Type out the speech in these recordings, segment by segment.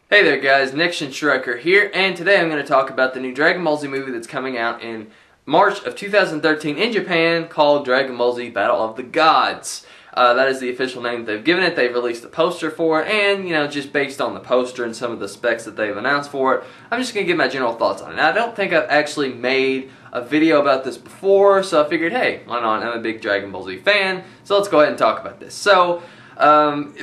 Hey there guys, Nixon Striker here, and today I'm going to talk about the new Dragon Ball Z movie that's coming out in March of 2013 in Japan called Dragon Ball Z Battle of the Gods. That is the official name they've given it. They've released a poster for it, and just based on the poster and some of the specs that they've announced for it, I'm just going to give my general thoughts on it. Now, I don't think I've actually made a video about this before, so I figured, hey, why not? I'm a big Dragon Ball Z fan, so let's go ahead and talk about this. So,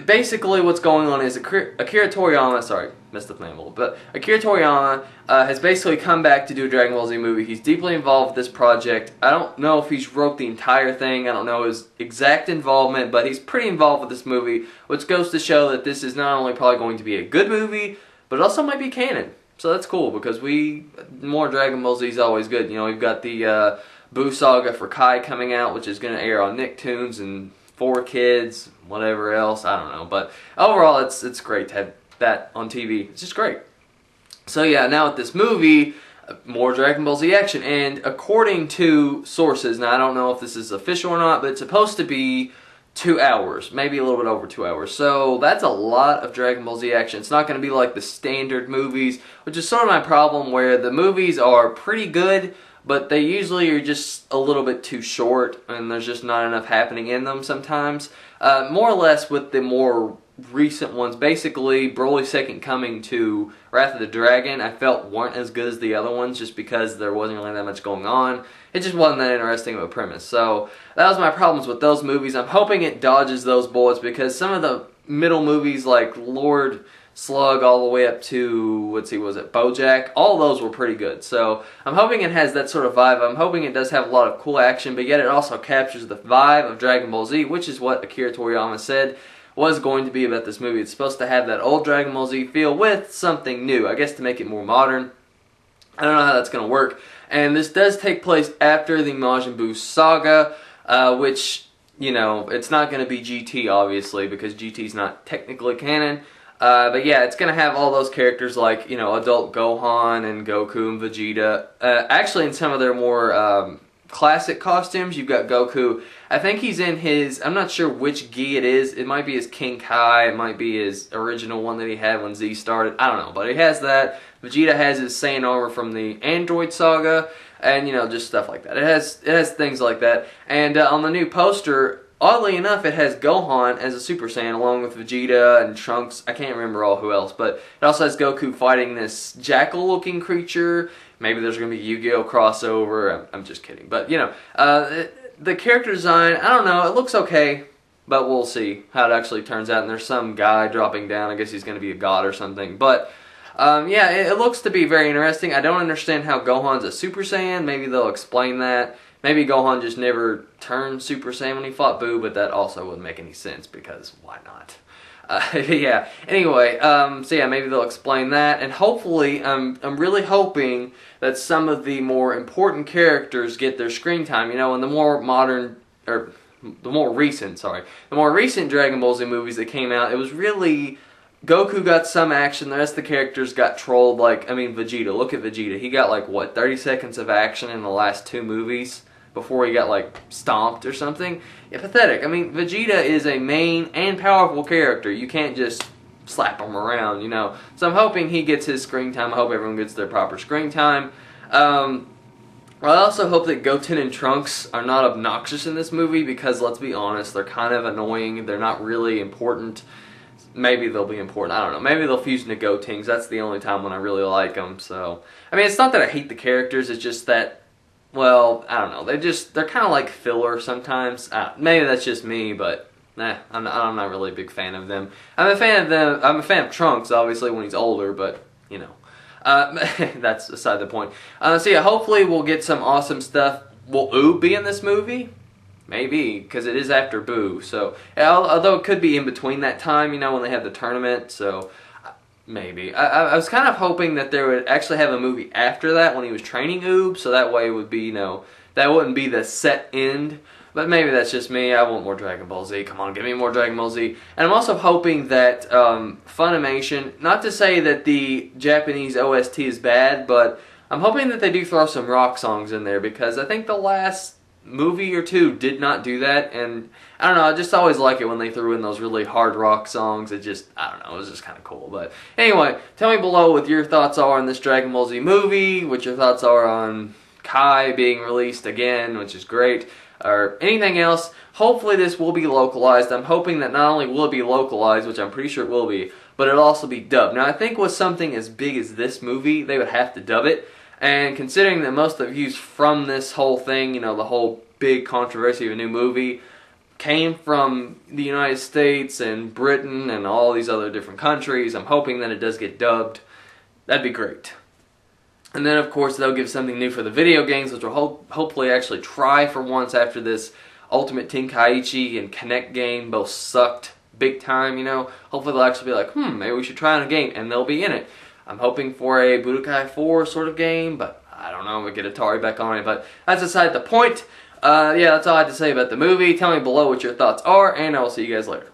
basically what's going on is Akira Toriyama, sorry, messed up the name a little, but Akira Toriyama has basically come back to do a Dragon Ball Z movie. He's deeply involved with this project. I don't know if he's wrote the entire thing, I don't know his exact involvement, but he's pretty involved with this movie, which goes to show that this is not only probably going to be a good movie, but it also might be canon. So that's cool, because more Dragon Ball Z is always good. You know, we've got the Buu Saga for Kai coming out, which is going to air on Nicktoons and 4Kids, whatever else, I don't know. But overall, it's great to have that on TV. It's just great. So yeah, now with this movie, more Dragon Ball Z action. And according to sources, now I don't know if this is official or not, but it's supposed to be 2 hours, maybe a little bit over 2 hours. So that's a lot of Dragon Ball Z action. It's not going to be like the standard movies, which is sort of my problem, where the movies are pretty good, but they usually are just a little bit too short, and there's just not enough happening in them sometimes. More or less with the more recent ones, basically Broly's Second Coming to Wrath of the Dragon, I felt weren't as good as the other ones, just because there wasn't really that much going on. It just wasn't that interesting of a premise. So that was my problems with those movies. I'm hoping it dodges those bullets, because some of the middle movies like Lord Slug all the way up to, let's see, was it BoJack? All those were pretty good. So I'm hoping it has that sort of vibe. I'm hoping it does have a lot of cool action, but yet it also captures the vibe of Dragon Ball Z, which is what Akira Toriyama said was going to be about this movie. It's supposed to have that old Dragon Ball Z feel with something new, I guess, to make it more modern. I don't know how that's going to work. And this does take place after the Majin Buu saga, which, you know, it's not going to be GT, obviously, because GT's not technically canon. But yeah, it's going to have all those characters like, you know, adult Gohan and Goku and Vegeta. Actually, in some of their more classic costumes, you've got Goku. I think he's in his, I'm not sure which gi it is. It might be his King Kai. It might be his original one that he had when Z started. I don't know, but he has that. Vegeta has his Saiyan armor from the Android saga. And, you know, just stuff like that. It has things like that. And on the new poster, oddly enough, it has Gohan as a Super Saiyan along with Vegeta and Trunks. I can't remember all who else, but it also has Goku fighting this jackal-looking creature. Maybe there's going to be Yu-Gi-Oh! Crossover. I'm just kidding. But, you know, the character design, I don't know, it looks okay, but we'll see how it actually turns out. And there's some guy dropping down. I guess he's going to be a god or something. But, yeah, it looks to be very interesting. I don't understand how Gohan's a Super Saiyan. Maybe they'll explain that. Maybe Gohan just never turned Super Saiyan when he fought Buu, but that also wouldn't make any sense, because why not? Yeah, anyway, so yeah, maybe they'll explain that, and hopefully, I'm really hoping that some of the more important characters get their screen time. You know, in the more modern, or the more recent Dragon Ball Z movies that came out, it was really, Goku got some action, the rest of the characters got trolled. Like, I mean, Vegeta, look at Vegeta, he got like, what, 30 seconds of action in the last 2 movies? Before he got, like, stomped or something. Yeah, pathetic. I mean, Vegeta is a main and powerful character. You can't just slap him around, you know. So I'm hoping he gets his screen time. I hope everyone gets their proper screen time. I also hope that Goten and Trunks are not obnoxious in this movie, because, let's be honest, they're kind of annoying. They're not really important. Maybe they'll be important. I don't know. Maybe they'll fuse into Gotings. That's the only time when I really like them. So, I mean, it's not that I hate the characters. It's just that, well, I don't know. They're kind of like filler sometimes. Maybe that's just me, but I'm not really a big fan of them. I'm a fan of them. I'm a fan of Trunks, obviously, when he's older, but you know, that's aside the point. So yeah, hopefully we'll get some awesome stuff. Will Oob be in this movie? Maybe, because it is after Buu. So, although it could be in between that time, you know, when they have the tournament. So. Maybe. I was kind of hoping that they would actually have a movie after that when he was training Oob, so that way it would be, you know, that wouldn't be the set end. But maybe that's just me. I want more Dragon Ball Z. Come on, give me more Dragon Ball Z. And I'm also hoping that Funimation, not to say that the Japanese OST is bad, but I'm hoping that they do throw some rock songs in there, because I think the last movie or two did not do that, and I don't know, I just always like it when they threw in those really hard rock songs. It just, I don't know, it was just kind of cool. But anyway, tell me below what your thoughts are on this Dragon Ball Z movie, what your thoughts are on Kai being released again, which is great, or anything else. Hopefully this will be localized. I'm hoping that not only will it be localized, which I'm pretty sure it will be, but it'll also be dubbed. Now I think with something as big as this movie, they would have to dub it. And considering that most of the views from this whole thing, you know, the whole big controversy of a new movie, came from the United States and Britain and all these other different countries, I'm hoping that it does get dubbed. That'd be great. And then, of course, they'll give something new for the video games, which will hopefully actually try for once after this Ultimate Tenkaichi and Connect game both sucked big time, you know. Hopefully they'll actually be like, maybe we should try on a game, and they'll be in it. I'm hoping for a Budokai 4 sort of game, but I don't know, we'll get Atari back on it, but that's aside the point. Yeah, that's all I had to say about the movie. Tell me below what your thoughts are, and I will see you guys later.